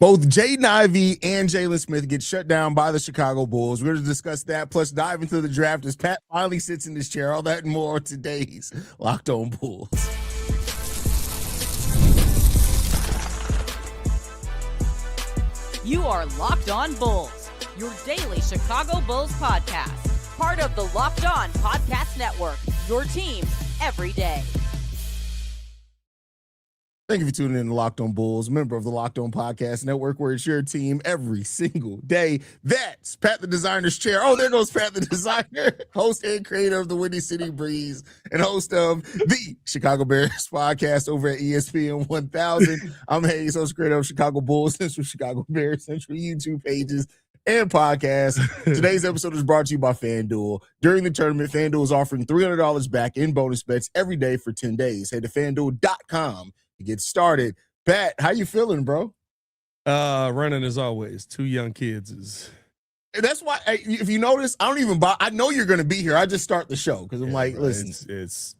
Both Jaden Ivey and Jalen Smith get shut down by the Chicago Bulls. We're going to discuss that, plus dive into the draft as Pat finally sits in his chair. All that and more on today's Locked On Bulls. You are Locked On Bulls, your daily Chicago Bulls podcast. Part of the Locked On Podcast Network, your team every day. Thank you for tuning in to Locked On Bulls, member of the Locked On Podcast Network, where it's your team every single day. That's Pat the Designer's chair. Oh, there goes Pat the Designer, host and creator of the Windy City Breeze, and host of the Chicago Bears podcast over at ESPN 1000. I'm Haize, host creator of Chicago Bulls, Central Chicago Bears, Central YouTube pages, and podcasts. Today's episode is brought to you by FanDuel. During the tournament, FanDuel is offering $300 back in bonus bets every day for 10 days. Head to FanDuel.com to get started. Pat, how you feeling, bro? Running as always. Two young kids is. And that's why, if you notice, I don't even buy. I know you're going to be here. I just start the show because I'm like, listen, it's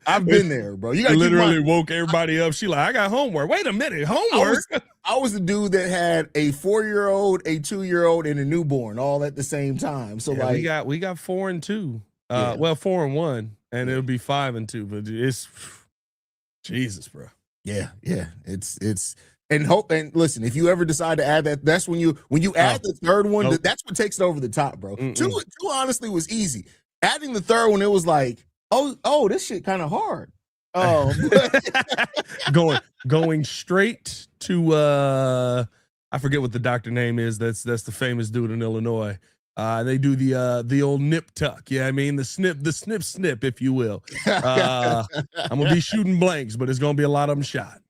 I've been there, bro. You got literally woke everybody up. She like, I got homework. Wait a minute, homework. I was the dude that had a 4-year-old, a 2-year-old, and a newborn all at the same time. So yeah, we got 4 and 2. Well, 4 and 1, and it'll be 5 and 2. But it's Jesus, bro. Yeah. It's and hope and listen. If you ever decide to add that, that's when you add the third one. Nope. That's what takes it over the top, bro. Two honestly was easy. Adding the third one, it was like, oh, this shit kind of hard. Going straight to I forget what the doctor name is. That's the famous dude in Illinois. They do the old nip tuck. Yeah, I mean the snip, if you will. I'm gonna be shooting blanks, but it's gonna be a lot of them shot.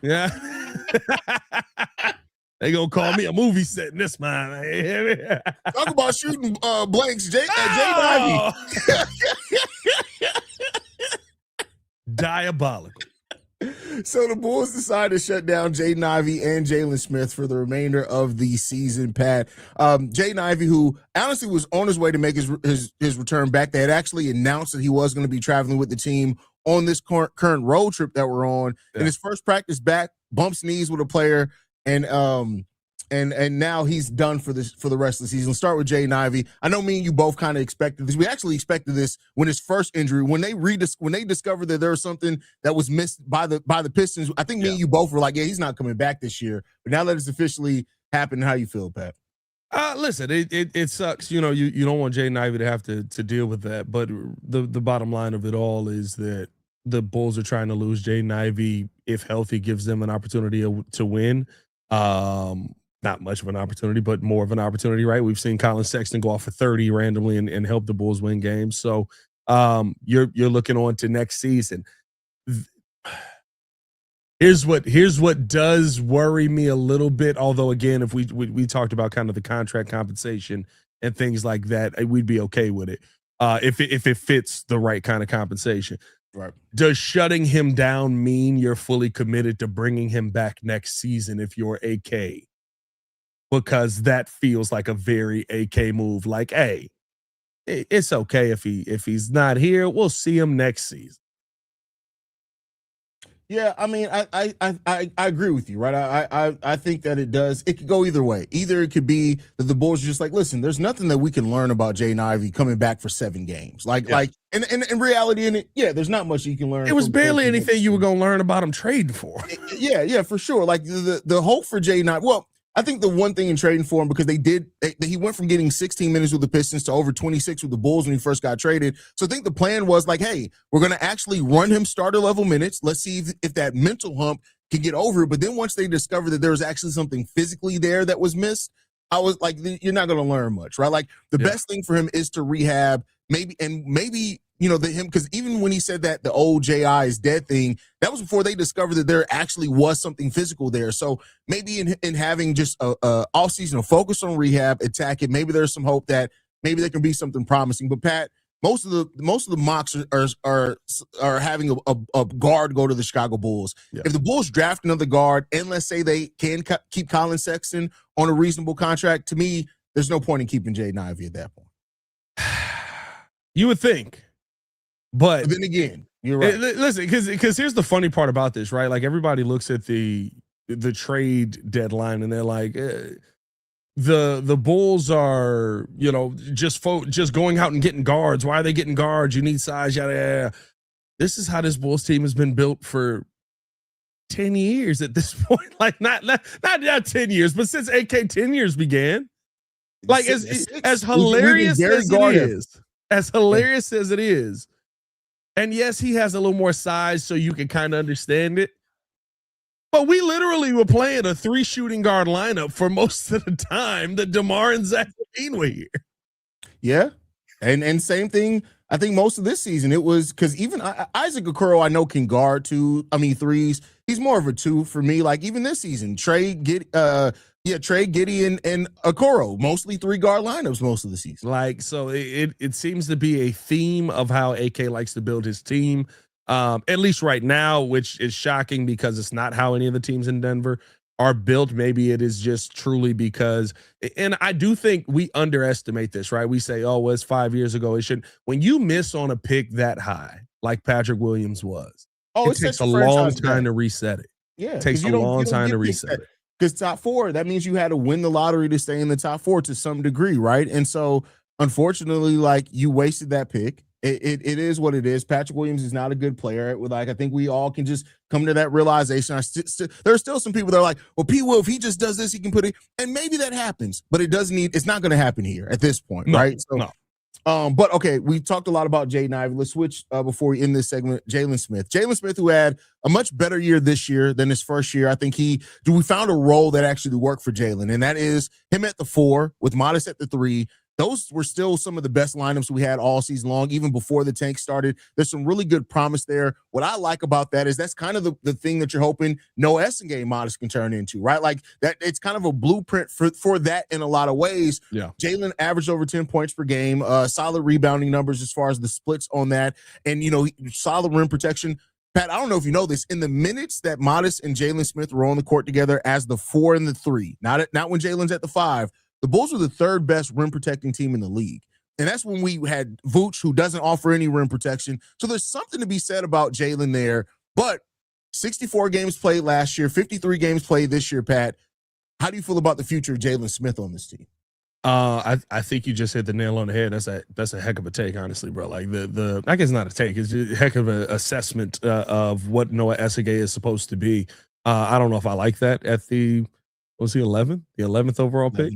Yeah. They gonna call me a movie set in this man. Talk about shooting blanks, Jay Ivey. Diabolical. So the Bulls decided to shut down Jaden Ivey and Jalen Smith for the remainder of the season, Pat. Jaden Ivey, who honestly was on his way to make his return back. They had actually announced that he was going to be traveling with the team on this current road trip that we're on. Yeah. In his first practice back, bumps knees with a player, and now he's done for the rest of the season. Let's start with Jaden Ivey. I know me and you both kind of expected this. We actually expected this when his first injury, when they discovered that there was something that was missed by the Pistons. I think me and you both were like, yeah, he's not coming back this year. But now that it's officially happened, how you feel, Pat? Listen, it sucks. You know, you don't want Jaden Ivey to have to deal with that. But the bottom line of it all is that the Bulls are trying to lose Jaden Ivey. If healthy, gives them an opportunity to win. Not much of an opportunity, but more of an opportunity, right? We've seen Colin Sexton go off for 30 randomly and help the Bulls win games. So you're looking on to next season. Here's what does worry me a little bit. Although again, if we talked about kind of the contract compensation and things like that, we'd be okay with it if it fits the right kind of compensation. Right. Does shutting him down mean you're fully committed to bringing him back next season if you're AK? Because that feels like a very AK move. Like, hey, it's okay if he's not here. We'll see him next season. Yeah, I mean, I agree with you, right? I think that it does. It could go either way. Either it could be that the Bulls are just like, listen, there's nothing that we can learn about Jaden Ivey coming back for 7 games. Like in reality, there's not much you can learn. It was barely anything you were gonna learn about him trading for. Yeah, for sure. Like the hope for Jaden Ivey. Well, I think the one thing in trading for him, because he went from getting 16 minutes with the Pistons to over 26 with the Bulls when he first got traded. So I think the plan was like, hey, we're going to actually run him starter level minutes. Let's see if that mental hump can get over it. But then once they discovered that there was actually something physically there that was missed, I was like, you're not going to learn much, right? Like the best thing for him is to rehab, maybe, because even when he said that the old JI is dead thing, that was before they discovered that there actually was something physical there. So maybe in having just a off season of focus on rehab, attack it, maybe there's some hope that maybe there can be something promising. But Pat, most of the mocks are having a guard go to the Chicago Bulls. Yeah. If the Bulls draft another guard, and let's say they can keep Colin Sexton on a reasonable contract, to me, there's no point in keeping Jaden Ivey at that point. You would think. But then again, you're right. Listen, because here's the funny part about this, right? Like everybody looks at the the trade deadline, and they're like, the Bulls are, just going out and getting guards. Why are they getting guards? You need size, yada yada. This is how this Bulls team has been built for 10 years at this point. Like not 10 years, but since AK 10 years began. Like as hilarious as it is, and yes, he has a little more size, so you can kind of understand it. But we literally were playing a 3 shooting guard lineup for most of the time that DeMar and Zach LaVine were here. Yeah, and same thing. I think most of this season it was because even Isaac Okoro I know can guard threes. He's more of a 2 for me. Like even this season, Trey Giddey and Okoro, mostly 3 guard lineups most of the season. Like, so it seems to be a theme of how AK likes to build his team, at least right now, which is shocking because it's not how any of the teams in Denver are built. Maybe it is just truly because, and I do think we underestimate this, right? We say, oh, well, it's 5 years ago. It shouldn't. When you miss on a pick that high, like Patrick Williams was, it takes a long time to reset it. Yeah, it takes a long time to reset it. Because top 4, that means you had to win the lottery to stay in the top 4 to some degree, right? And so, unfortunately, like you wasted that pick. It is what it is. Patrick Williams is not a good player. I think we all can just come to that realization. There are still some people that are like, well, P. Will, if he just does this, he can put it. And maybe that happens, but it's not going to happen here at this point, right? So, no. But okay, we talked a lot about Jaden Ivey. Let's switch before we end this segment. Jalen Smith, who had a much better year this year than his first year. I think we found a role that actually worked for Jalen, and that is him at the 4 with Modest at the 3. Those were still some of the best lineups we had all season long, even before the tank started. There's some really good promise there. What I like about that is that's kind of the thing that you're hoping Noah Essengate Modest can turn into, right? Like that, it's kind of a blueprint for that in a lot of ways. Yeah. Jalen averaged over 10 points per game, solid rebounding numbers as far as the splits on that, and solid rim protection. Pat, I don't know if you know this, in the minutes that Modest and Jalen Smith were on the court together as the 4 and the 3, not when Jalen's at the 5. The Bulls are the 3rd best rim protecting team in the league. And that's when we had Vooch, who doesn't offer any rim protection. So there's something to be said about Jalen there. But 64 games played last year, 53 games played this year, Pat. How do you feel about the future of Jalen Smith on this team? I think you just hit the nail on the head. That's a heck of a take, honestly, bro. Like I guess it's not a take. It's a heck of an assessment of what Noah Essengate is supposed to be. I don't know if I like that at the was he 11th? The 11th overall pick?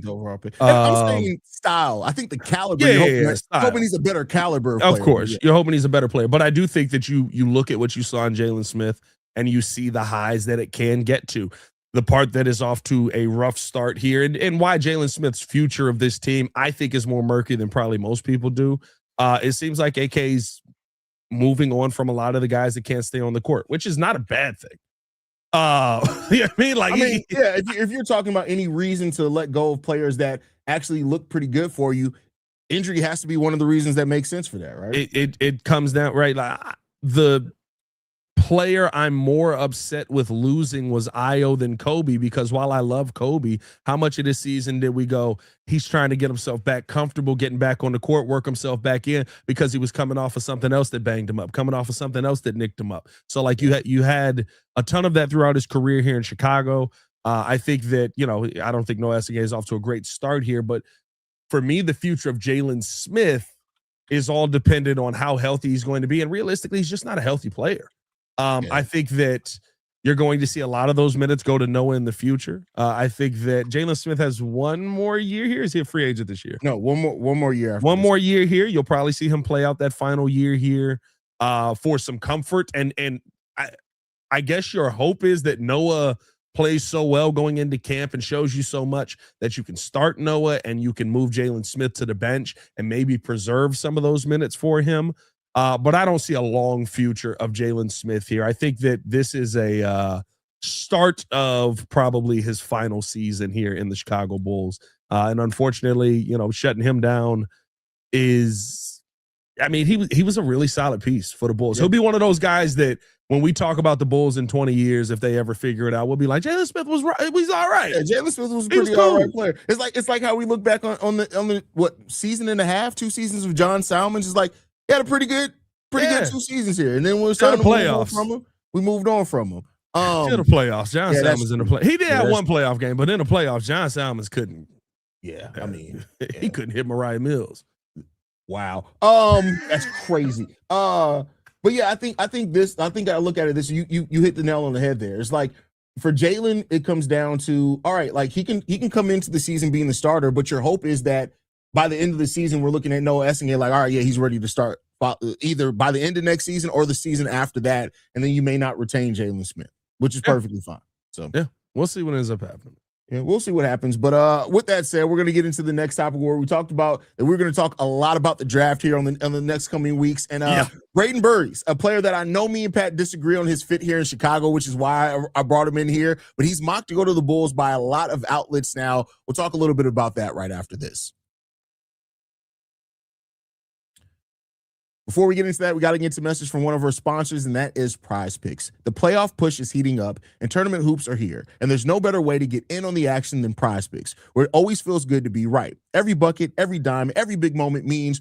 I'm saying style. I think the caliber. You're hoping he's a better caliber player. Of course. You're hoping he's a better player. But I do think that you look at what you saw in Jalen Smith and you see the highs that it can get to. The part that is off to a rough start here and why Jalen Smith's future of this team, I think, is more murky than probably most people do. It seems like AK's moving on from a lot of the guys that can't stay on the court, which is not a bad thing. If you're talking about any reason to let go of players that actually look pretty good for you, injury has to be one of the reasons that makes sense for that, right? It comes down, right? Like the player I'm more upset with losing was Io than Kobe, because while I love Kobe, how much of this season did we go, he's trying to get himself back comfortable, getting back on the court, work himself back in, because he was coming off of something else that banged him up, coming off of something else that nicked him up. So like you had a ton of that throughout his career here in Chicago. I think that, I don't think Noah Essengate is off to a great start here, but for me, the future of Jalen Smith is all dependent on how healthy he's going to be. And realistically, he's just not a healthy player. I think that you're going to see a lot of those minutes go to Noah in the future. I think that Jalen Smith has one more year here. Is he a free agent this year? No, one more year. One more year here. You'll probably see him play out that final year here for some comfort. And I guess your hope is that Noah plays so well going into camp and shows you so much that you can start Noah and you can move Jalen Smith to the bench and maybe preserve some of those minutes for him. But I don't see a long future of Jalen Smith here. I think that this is a start of probably his final season here in the Chicago Bulls. And unfortunately, shutting him down is, he was a really solid piece for the Bulls. Yeah. He'll be one of those guys that when we talk about the Bulls in 20 years, if they ever figure it out, we'll be like, Jalen Smith was right. He's all right. Yeah, Jalen Smith was a pretty all right player. It's like how we look back on the what season and a half, 2 seasons of John Salmons. It's like, he had a pretty good 2 seasons here. And then when it was time to move on from him, we moved on from him. To the playoffs. John yeah, Salmons in the play. He did have one that's- playoff game, but in the playoffs, John Salmons couldn't. Yeah, I mean, he couldn't hit Mariah Mills. Wow. That's crazy. But yeah, I think I look at it this you hit the nail on the head there. It's like for Jalen, it comes down to all right, like he can come into the season being the starter, but your hope is that by the end of the season, we're looking at Noah Essingay like, all right, yeah, he's ready to start either by the end of next season or the season after that, and then you may not retain Jalen Smith, which is perfectly fine. So yeah, we'll see what ends up happening. Yeah, we'll see what happens. But with that said, we're going to get into the next topic where we talked about that we're going to talk a lot about the draft here on the next coming weeks. And Brayden Burries, a player that I know me and Pat disagree on his fit here in Chicago, which is why I brought him in here. But he's mocked to go to the Bulls by a lot of outlets now. We'll talk a little bit about that right after this. Before we get into that, we got to get a message from one of our sponsors, and that is Prize Picks. The playoff push is heating up, and tournament hoops are here. And there's no better way to get in on the action than Prize Picks, where it always feels good to be right. Every bucket, every dime, every big moment means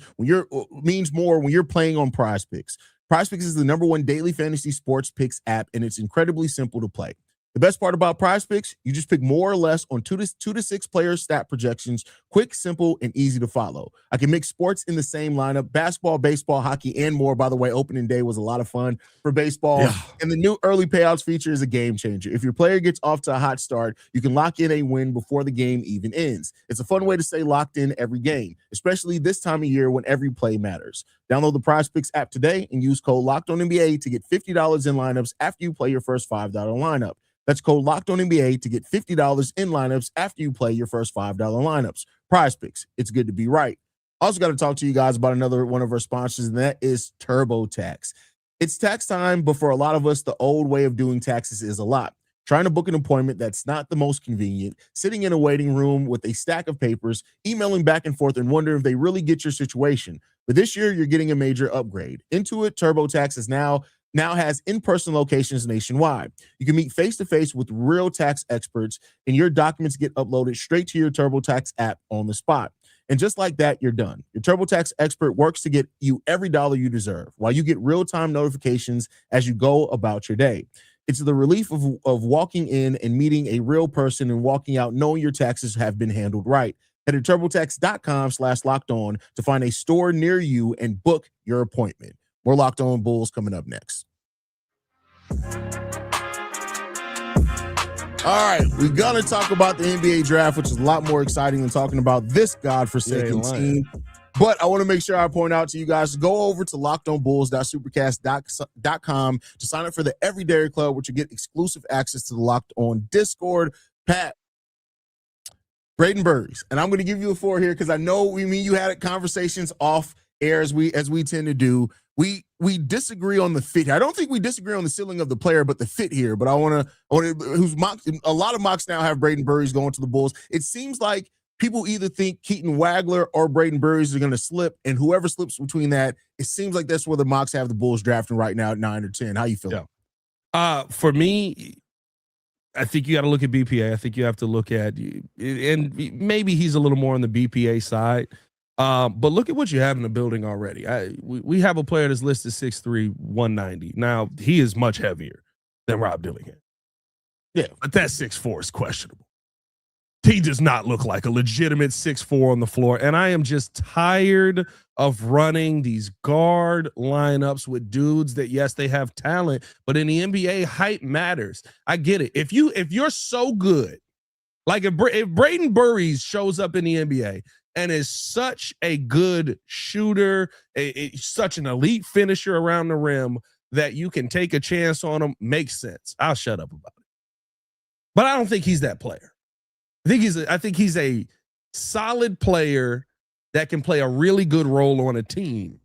more when you're playing on Prize Picks. Prize Picks is the #1 daily fantasy sports picks app, and it's incredibly simple to play. The best part about Prize Picks, you just pick more or less on two to six player stat projections, quick, simple, and easy to follow. I can mix sports in the same lineup, basketball, baseball, hockey, and more. By the way, opening day was a lot of fun for baseball. Yeah. And the new early payouts feature is a game changer. If your player gets off to a hot start, you can lock in a win before the game even ends. It's a fun way to stay locked in every game, especially this time of year when every play matters. Download the Prize Picks app today and use code LOCKEDONNBA to get $50 in lineups after you play your first $5 lineup. That's code LOCKEDONNBA to get $50 in lineups after you play your first $5 lineups. Prize Picks. It's good to be right. Also got to talk to you guys about another one of our sponsors, and that is TurboTax. It's tax time, but for a lot of us, the old way of doing taxes is a lot. Trying to book an appointment that's not the most convenient, sitting in a waiting room with a stack of papers, emailing back and forth and wondering if they really get your situation. But this year, you're getting a major upgrade. Intuit TurboTax is now has in-person locations nationwide. You can meet face-to-face with real tax experts, and your documents get uploaded straight to your TurboTax app on the spot. And just like that, you're done. Your TurboTax expert works to get you every dollar you deserve, while you get real-time notifications as you go about your day. It's the relief of walking in and meeting a real person and walking out knowing your taxes have been handled right. Head to TurboTax.com/lockedon to find a store near you and book your appointment. More Locked On Bulls coming up next. All right, we're going to talk about the NBA draft, which is a lot more exciting than talking about this godforsaken team. But I want to make sure I point out to you guys, go over to lockedonbulls.supercast.com to sign up for the Everyday Club, which you get exclusive access to the Locked On Discord. Pat, Brayden Burries, and I'm going to give you a 4 here because I know you had conversations off air as we tend to do. We disagree on the fit here. I don't think we disagree on the ceiling of the player, but the fit here. But I want to a lot of mocks now have Brayden Burries going to the Bulls. It seems like people either think Keaton Wagler or Brayden Burries are going to slip, and whoever slips between that, it seems like that's where the mocks have the Bulls drafting right now at 9 or 10. How you feel? Yeah. For me, I think you got to look at BPA. I think you have to look at, and maybe he's a little more on the BPA side. But look at what you have in the building already. We have a player that's listed 6'3", 190. Now, he is much heavier than Rob Dillingham. Yeah. But that 6'4" is questionable. He does not look like a legitimate 6'4" on the floor. And I am just tired of running these guard lineups with dudes that, yes, they have talent, but in the NBA, height matters. I get it. If you're so good, like if Brayden Burries shows up in the NBA and is such a good shooter, such an elite finisher around the rim that you can take a chance on him, makes sense. I'll shut up about it. But I don't think he's that player. I think he's a solid player that can play a really good role on a team.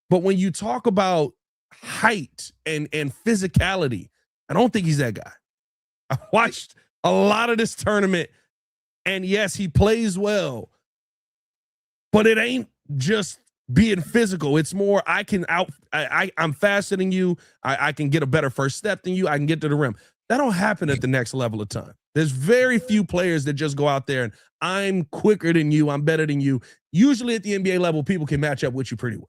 But when you talk about height and physicality, I don't think he's that guy. I watched a lot of this tournament, and yes, he plays well, but it ain't just being physical. It's more I'm faster than you. I can get a better first step than you. I can get to the rim. That don't happen at the next level of time. There's very few players that just go out there and I'm quicker than you, I'm better than you. Usually at the NBA level, people can match up with you pretty well.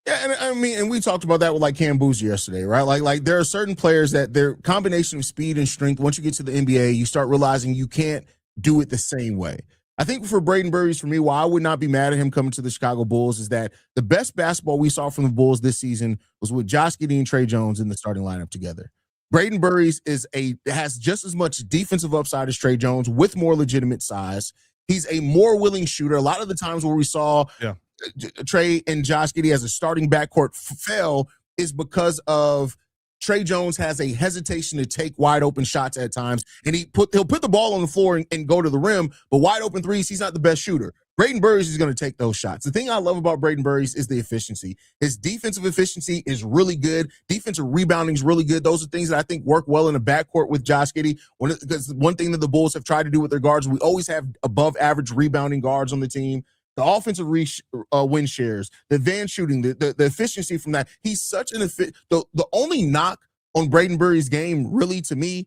Yeah, and I mean, and we talked about that with like Cam Boozer yesterday, right? Like there are certain players that their combination of speed and strength, once you get to the NBA, you start realizing you can't do it the same way. I think for Brayden Burries, for me, why I would not be mad at him coming to the Chicago Bulls is that the best basketball we saw from the Bulls this season was with Josh Giddey and Trey Jones in the starting lineup together. Brayden Burries has just as much defensive upside as Trey Jones with more legitimate size. He's a more willing shooter. A lot of the times where we saw Trey and Josh Giddey as a starting backcourt fail is because of Trey Jones has a hesitation to take wide open shots at times, and he'll put the ball on the floor and go to the rim, but wide open threes, he's not the best shooter. Brayden Burries is going to take those shots. The thing I love about Brayden Burries is the efficiency. His defensive efficiency is really good. Defensive rebounding is really good. Those are things that I think work well in the backcourt with Josh Giddey. Because one thing that the Bulls have tried to do with their guards, we always have above average rebounding guards on the team. The offensive win shares, the advanced shooting, the efficiency from that. He's such an the only knock on Brayden Burries' game, really, to me,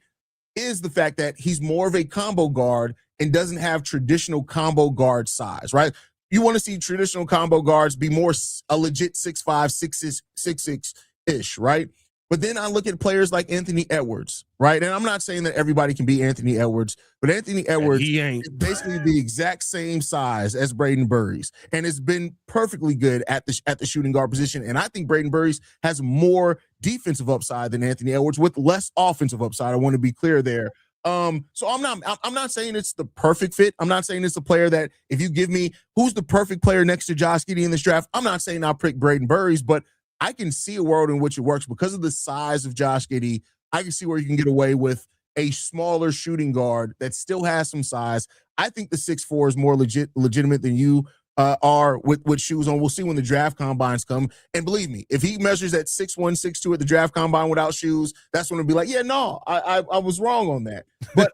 is the fact that he's more of a combo guard and doesn't have traditional combo guard size, right? You want to see traditional combo guards be more a legit 6'5", 6'6", right? But then I look at players like Anthony Edwards, right? And I'm not saying that everybody can be Anthony Edwards, but Anthony Edwards is basically the exact same size as Brayden Burries, and has been perfectly good at the shooting guard position. And I think Brayden Burries has more defensive upside than Anthony Edwards with less offensive upside. I want to be clear there. So I'm not saying it's the perfect fit. I'm not saying it's a player that if you give me who's the perfect player next to Josh Giddey in this draft, I'm not saying I'll pick Brayden Burries, but I can see a world in which it works because of the size of Josh Giddey. I can see where you can get away with a smaller shooting guard that still has some size. I think the 6'4" is more legitimate than you are with shoes on. We'll see when the draft combines come. And believe me, if he measures at 6'1", 6'2" at the draft combine without shoes, that's when it'll be like, yeah, no, I was wrong on that. But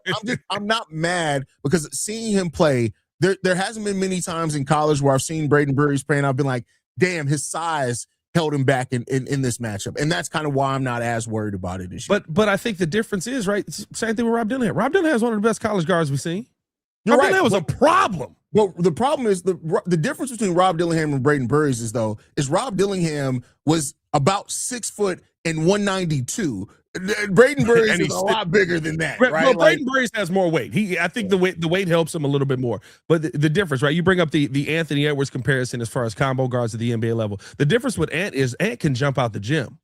I'm not mad because seeing him play, there hasn't been many times in college where I've seen Brayden Burries play and I've been like, damn, his size held him back in this matchup. And that's kind of why I'm not as worried about it this year. But I think the difference is, right, same thing with Rob Dillingham. Rob Dillingham is one of the best college guards we've seen. Rob Dillingham was a problem. Well, the problem is the difference between Rob Dillingham and Brayden Burries is Rob Dillingham was about 6 foot and 192. Brayden Burries is a lot bigger than that, right? Well, Brayden Burries has more weight. I think the weight helps him a little bit more. But the difference, right? You bring up the Anthony Edwards comparison as far as combo guards at the NBA level. The difference with Ant is Ant can jump out the gym.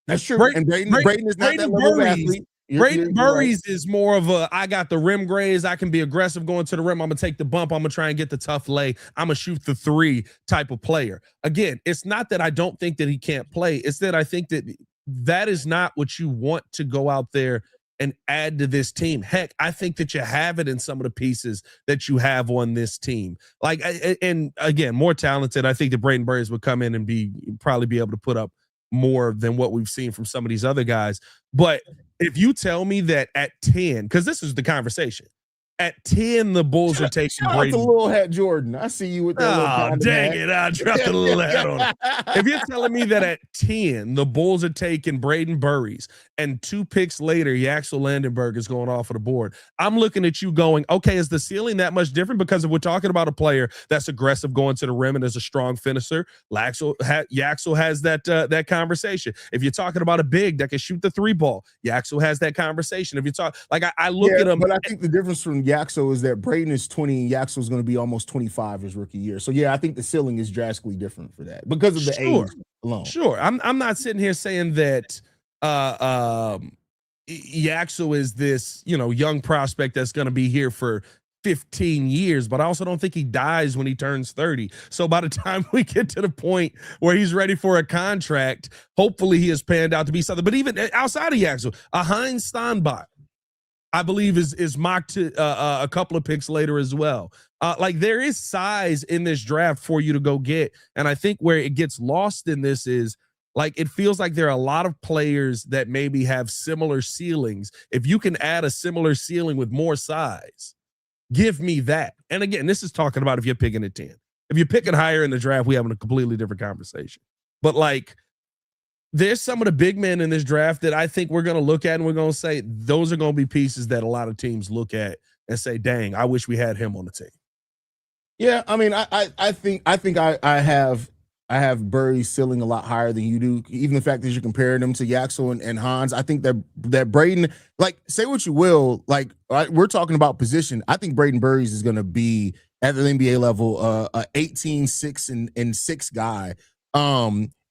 That's true. And Brayden is not that level of athlete. Brayden Burries is more of a, I got the rim graze. I can be aggressive going to the rim. I'm going to take the bump. I'm going to try and get the tough lay. I'm going to shoot the three type of player. Again, it's not that I don't think that he can't play. It's that I think that is not what you want to go out there and add to this team. Heck, I think that you have it in some of the pieces that you have on this team. Like, and again, more talented. I think that Brayden Burries would come in and probably be able to put up more than what we've seen from some of these other guys. But if you tell me that at 10, because this is the conversation, at 10, the Bulls are taking Shout out to Lil Hat Jordan. I see you with that. Oh, dang it. I dropped the little hat on it. If you're telling me that at 10, the Bulls are taking Brayden Burries and 2 picks later, Yaxel Landenberg is going off of the board, I'm looking at you going, okay, is the ceiling that much different? Because if we're talking about a player that's aggressive going to the rim and is a strong finisher, Yaxel has that conversation. If you're talking about a big that can shoot the 3 ball, Yaxel has that conversation. If you talk, like I look at him. But I think the difference from Yaxel is that Brayden is 20 and Yaxel is going to be almost 25 his rookie year. So yeah, I think the ceiling is drastically different for that because of the age alone. Sure. I'm not sitting here saying that Yaxel is this, young prospect that's going to be here for 15 years, but I also don't think he dies when he turns 30. So by the time we get to the point where he's ready for a contract, hopefully he has panned out to be something. But even outside of Yaxel, a Heinz Steinbach, I believe is mocked to a couple of picks later as well. Like there is size in this draft for you to go get. And I think where it gets lost in this is like, it feels like there are a lot of players that maybe have similar ceilings. If you can add a similar ceiling with more size, give me that. And again, this is talking about if you're picking at 10. If you're picking higher in the draft, we having a completely different conversation. But like, there's some of the big men in this draft that I think we're going to look at and we're going to say those are going to be pieces that a lot of teams look at and say, dang, I wish we had him on the team. Yeah, I mean, I think I have I have Burries ceiling a lot higher than you do. Even the fact that you're comparing them to Yaxel and Haize, I think that Brayden, like, say what you will, like, we're talking about position. I think Brayden Burries is going to be at the NBA level, a 18, 6 and 6 guy.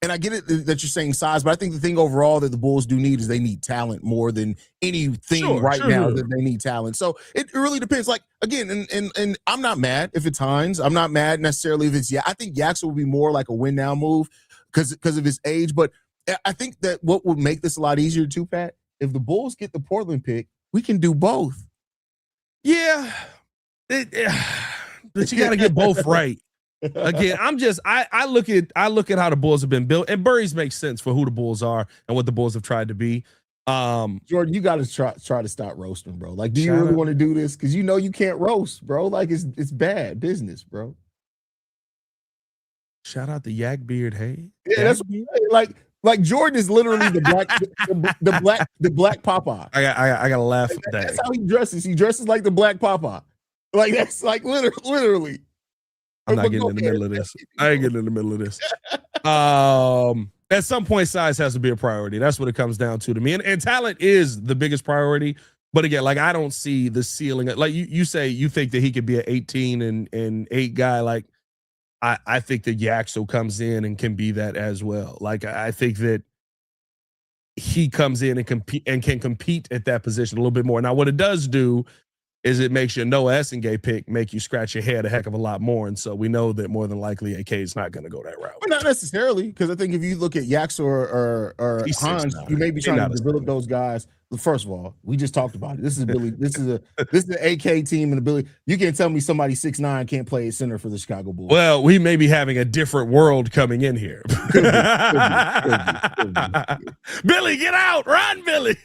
And I get it that you're saying size, but I think the thing overall that the Bulls do need is they need talent more than anything now that they need talent. So it really depends. Like, again, and I'm not mad if it's Haize. I'm not mad necessarily if it's I think Yaxel would be more like a win now move because of his age. But I think that what would make this a lot easier too, Pat, if the Bulls get the Portland pick, we can do both. Yeah. But you got to get both right. Again, I look at how the Bulls have been built, and Burries makes sense for who the Bulls are and what the Bulls have tried to be. Jordan, you got to try to stop roasting, bro. Like, do you really want to do this? Because you know you can't roast, bro. Like, it's bad business, bro. Shout out to Yak Beard, hey. Yeah, that's like Jordan is literally the black Popeye. I gotta laugh. That's how he dresses. He dresses like the black Popeye. Like, that's like literally. I'm not getting in the middle of this. I ain't getting in the middle of this. At some point, size has to be a priority. That's what it comes down to me. And talent is the biggest priority. But again, like, I don't see the ceiling. Like you say, you think that he could be an 18 and 8 guy. Like, I think that Yaxel comes in and can be that as well. Like, I think that he comes in and can compete at that position a little bit more. Now, what it does do is it makes your Noah Essengate pick make you scratch your head a heck of a lot more. And so we know that more than likely AK is not going to go that route. Well, not necessarily, because I think if you look at Yaxel or Haize, you may be trying to develop those guys. First of all, we just talked about it. This is Billy. This is the AK team and the Billy. You can't tell me somebody 6'9" can't play at center for the Chicago Bulls. Well, we may be having a different world coming in here. Could be. Billy, get out. Run, Billy.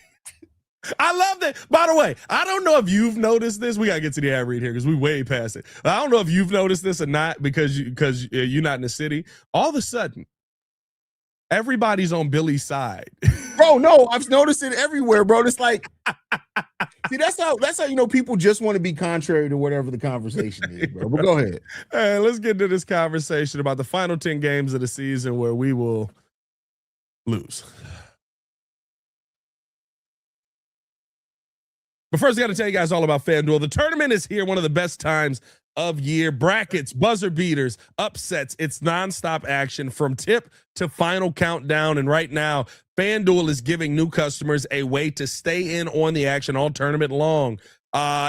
I love that. By the way, I don't know if you've noticed this. We got to get to the ad read here because we way past it. I don't know if you've noticed this or not because you're not in the city. All of a sudden, everybody's on Billy's side. Bro, no, I've noticed it everywhere, bro. It's like, see, that's how you know people just want to be contrary to whatever the conversation is, bro. But go ahead. Hey, let's get to this conversation about the final 10 games of the season where we will lose. But first, I got to tell you guys all about FanDuel. The tournament is here, one of the best times of year. Brackets, buzzer beaters, upsets. It's nonstop action from tip to final countdown. And right now, FanDuel is giving new customers a way to stay in on the action all tournament long.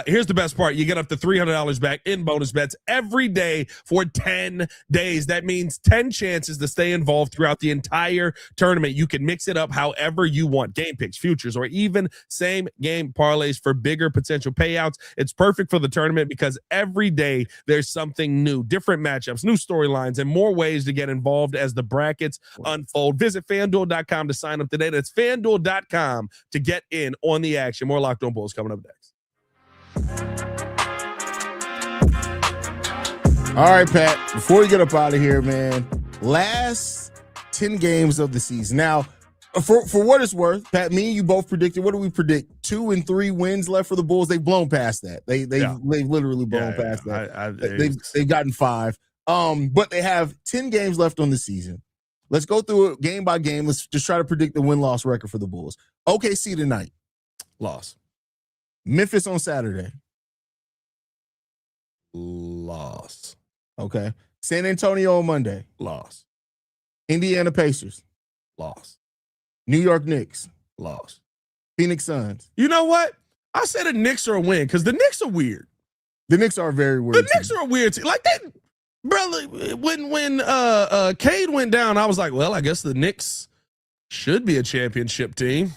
Here's the best part. You get up to $300 back in bonus bets every day for 10 days. That means 10 chances to stay involved throughout the entire tournament. You can mix it up however you want. Game picks, futures, or even same game parlays for bigger potential payouts. It's perfect for the tournament because every day there's something new, different matchups, new storylines, and more ways to get involved as the brackets unfold. Visit FanDuel.com to sign up today. That's FanDuel.com to get in on the action. More Locked On Bulls coming up next. All right, Pat, before we get up out of here, man, last 10 games of the season. Now, for what it's worth, Pat, me and you both predicted, what do we predict? 2 and 3 wins left for the Bulls. They've blown past that. They've literally blown past that. They've gotten 5. But they have 10 games left on the season. Let's go through it game by game. Let's just try to predict the win-loss record for the Bulls. OKC tonight. Loss. Memphis on Saturday. Loss. Okay. San Antonio on Monday. Loss. Indiana Pacers. Loss. New York Knicks. Loss. Phoenix Suns. You know what? I said the Knicks are a win because the Knicks are weird. The Knicks are very weird. The Knicks are a weird team. Like that, brother, when Cade went down, I was like, well, I guess the Knicks should be a championship team.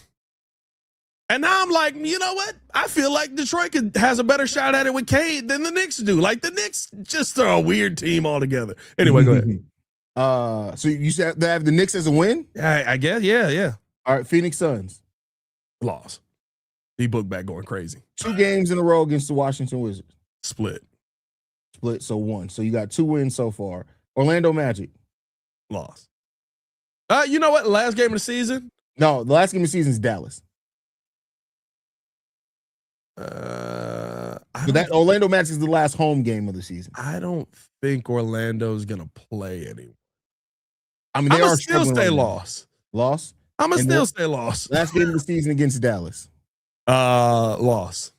And now I'm like, you know what? I feel like Detroit has a better shot at it with Cade than the Knicks do. Like, the Knicks just are a weird team altogether. Anyway, go ahead. So you said they have the Knicks as a win? I guess, yeah. All right, Phoenix Suns. Loss. D-Book back going crazy. 2 games in a row against the Washington Wizards. Split, so 1. So you got 2 wins so far. Orlando Magic. Loss. You know what? Last game of the season? No, the last game of the season is Dallas. That Orlando Magic is the last home game of the season. I don't think Orlando's gonna play anyone. I mean, I'm they gonna are still struggling stay right now. loss. Loss. I'm gonna And still what- stay loss. Last game of the season against Dallas. Loss.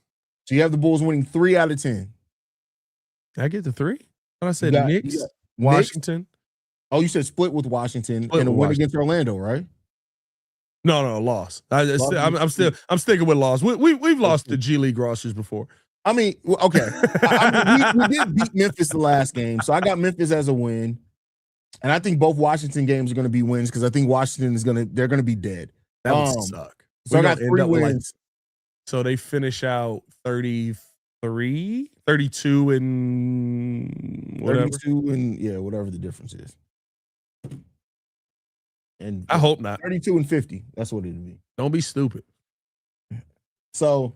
So you have the Bulls winning 3 out of 10. Did I get the 3? I said You got Knicks, Knicks. Washington. Oh, you said split with Washington Split and a with win Washington. against Orlando, right? No, loss. Loss I'm sticking with loss. We've lost to G League rosters before. I mean, okay. I mean, we did beat Memphis the last game, so I got Memphis as a win, and I think both Washington games are going to be wins because I think Washington they're going to be dead. That would suck. So I got 3 wins. So they finish out 33, 32, and whatever. 32 and whatever the difference is. And I hope not. 32 and 50. That's what it'd be. Don't be stupid. So,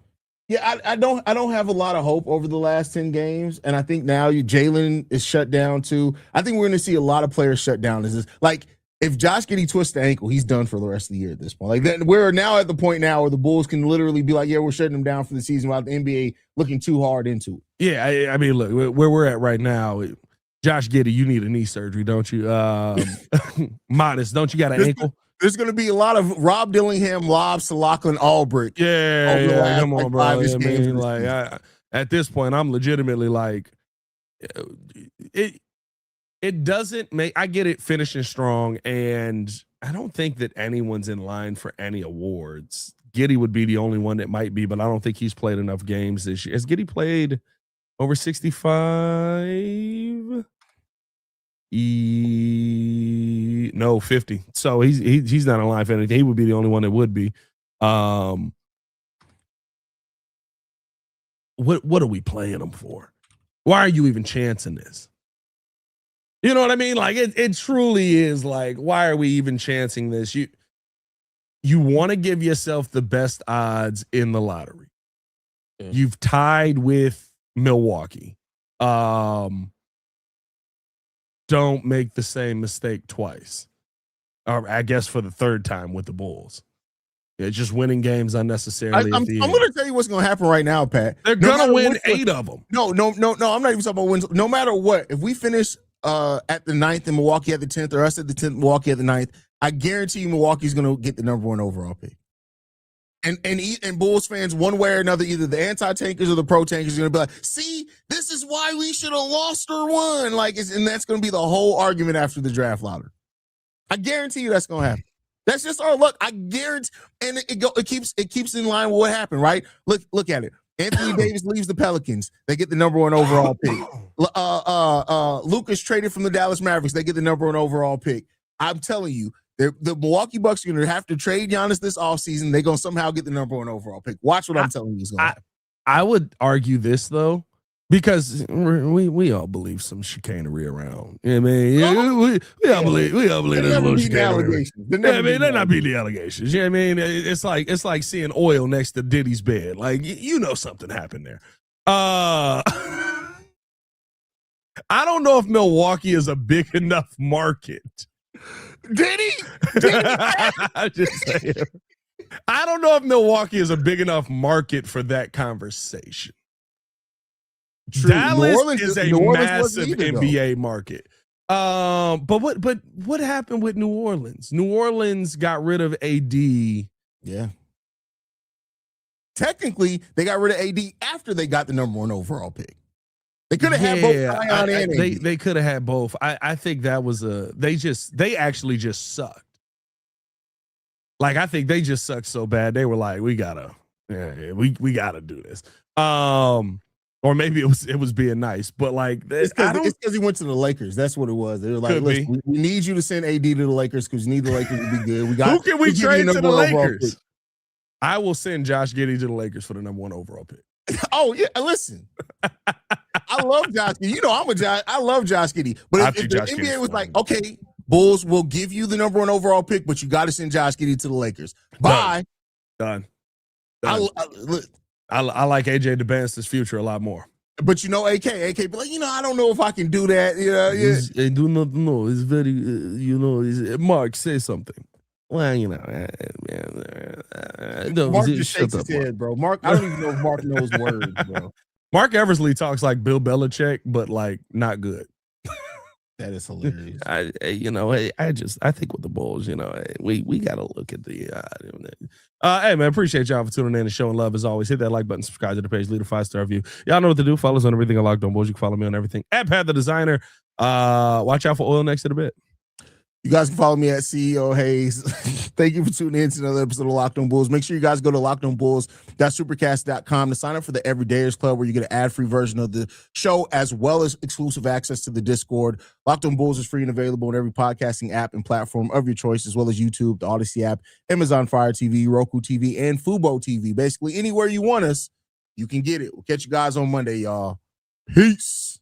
I don't have a lot of hope over the last 10 games, and I think now Jalen is shut down too. I think we're going to see a lot of players shut down. Like if Josh Giddey twists the ankle, he's done for the rest of the year at this point. Like that, we're now at the point now where the Bulls can literally be like, yeah, we're shutting him down for the season without the NBA looking too hard into it. Yeah, I mean, look, where we're at right now, Josh Giddey, you need a knee surgery, don't you? Modest, don't you got an ankle? There's going to be a lot of Rob Dillingham lobs to Lachlan Albrecht. Yeah, come on, bro. I mean, like, at this point, I'm legitimately like, it doesn't make. I get it finishing strong, and I don't think that anyone's in line for any awards. Giddey would be the only one that might be, but I don't think he's played enough games this year. Has Giddey played over 65? No, 50. So he's not in line for anything. He would be the only one that would be. What are we playing him for? Why are you even chancing this? You know what I mean? Like it truly is like, why are we even chancing this? You want to give yourself the best odds in the lottery. Yeah. You've tied with Milwaukee. Don't make the same mistake twice. Or I guess for the third time with the Bulls. Yeah, just winning games unnecessarily. I'm going to tell you what's going to happen right now, Pat. They're going to win 8 of them. No. I'm not even talking about wins. No matter what, if we finish at the 9th and Milwaukee at the 10th, or us at the 10th, Milwaukee at the 9th, I guarantee you Milwaukee's going to get the number 1 overall pick. And Bulls fans, one way or another, either the anti-tankers or the pro-tankers are going to be like, see, this is why we should have lost or won. Like, and that's going to be the whole argument after the draft lottery. I guarantee you that's going to happen. That's just our luck. I guarantee, and it keeps in line with what happened, right? Look at it. Anthony Davis leaves the Pelicans. They get the number 1 overall pick. Lucas traded from the Dallas Mavericks. They get the number 1 overall pick. I'm telling you, the Milwaukee Bucks are going to have to trade Giannis this offseason. They're going to somehow get the number 1 overall pick. Watch what I'm telling you is going to happen. I would argue this, though, because we all believe some chicanery around. You know what I mean? We all believe there's a little chicanery. They're not beating the allegations. You know what I mean? It's like seeing oil next to Diddy's bed. Like, you know something happened there. I don't know if Milwaukee is a big enough market. Diddy? I'm just saying. I don't know if Milwaukee is a big enough market for that conversation. True. Dallas is a massive NBA market. But what happened with New Orleans? New Orleans got rid of AD. Yeah. Technically, they got rid of AD after they got the number 1 overall pick. They could have had both Zion and AD. They could have had both. I think that was they actually just sucked. Like, I think they just sucked so bad. They were like, we gotta do this. Or maybe it was being nice, but like it's because he went to the Lakers. That's what it was. They were like, listen, we need you to send AD to the Lakers because we need the Lakers to be good. Who can we trade to the Lakers? I will send Josh Giddey to the Lakers for the number 1 overall pick. Oh yeah, listen. I love Josh Giddey. You know, I love Josh Giddey. But if the NBA was like, okay, Bulls will give you the number 1 overall pick, but you got to send Josh Giddey to the Lakers. Bye. Done. I like AJ DeBance's future a lot more. But you know, AK be like, I don't know if I can do that. I do not know. It's very, Mark, say something. Well, Mark just shakes his head, bro. Mark, I don't even know if Mark knows words, bro. Mark Eversley talks like Bill Belichick, but like not good. That is hilarious. I think with the Bulls, we got to look at the. Hey man, appreciate y'all for tuning in and showing love as always. Hit that like button, subscribe to the page, leave a 5-star review. Y'all know what to do. Follow us on everything at Locked On Bulls. You can follow me on everything at Pat the Designer. Watch out for oil next to the bit. You guys can follow me at CEO Haize. Thank you for tuning in to another episode of Locked On Bulls. Make sure you guys go to lockedonbulls.supercast.com to sign up for the Everydayers Club, where you get an ad-free version of the show as well as exclusive access to the Discord. Locked On Bulls is free and available on every podcasting app and platform of your choice, as well as YouTube, the Odyssey app, Amazon Fire TV, Roku TV, and Fubo TV. Basically, anywhere you want us, you can get it. We'll catch you guys on Monday, y'all. Peace.